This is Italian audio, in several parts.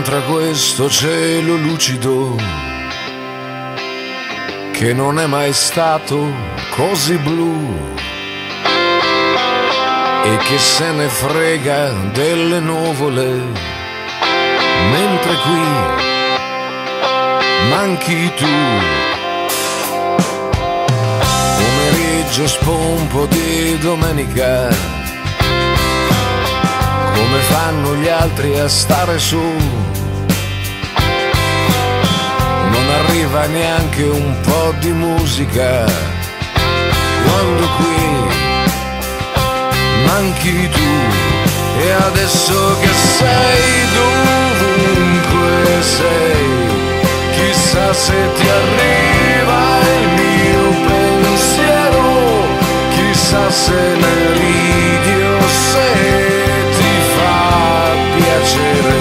c'entra questo cielo lucido che non è mai stato così blu e che se ne frega delle nuvole, mentre qui manchi tu? Pomeriggio spompo di domenica, come fanno gli altri a stare su? Non arriva neanche un po' di musica, quando qui manchi tu. E adesso che sei dovunque sei, chissà se ti arriva il mio pensiero, chissà se ne ridi o se ti fa piacere.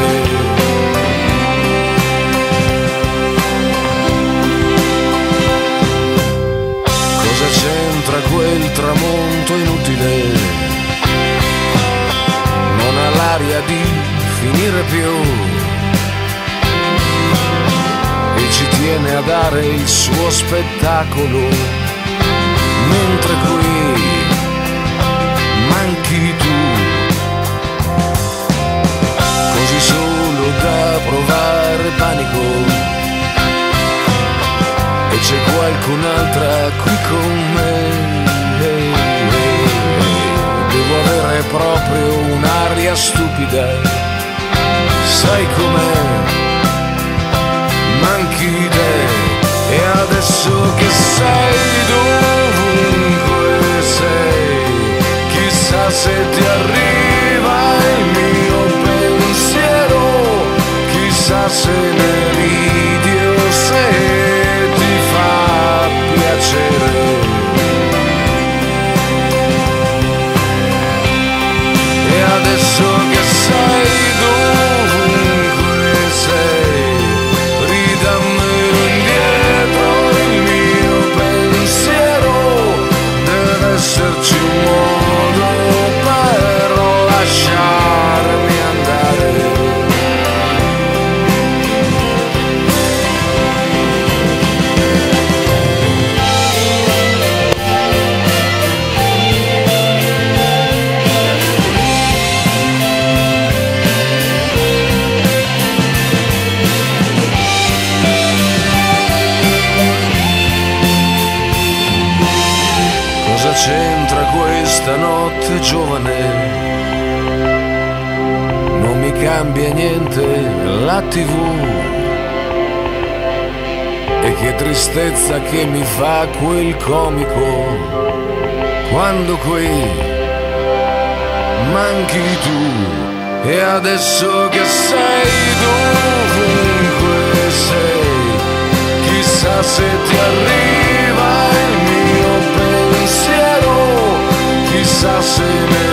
Cosa c'entra quel tramonto inutile? Non ha l'aria di finire più e ci tiene a dare il suo spettacolo, mentre qui manchi tu, così solo da provare panico. E c'è qualcun'altra qui con me. Devo avere proprio un'aria stupida, sai com'è? Manchi te. E adesso che sei dovunque sei, chissà se ti arriva il mio pensiero, chissà se ne ridi o se ti fa piacere. E adesso che sei dovunque sei, ridammelo indietro il mio pensiero. Deve esserci un modo per lasciarmi andare. Cosa c'entra questa notte giovane? Non mi cambia niente la TV. E che tristezza che mi fa quel comico, quando qui manchi tu. E adesso che sei dovunque sei, chissà se ti arriva il mio pensiero, chissà se ne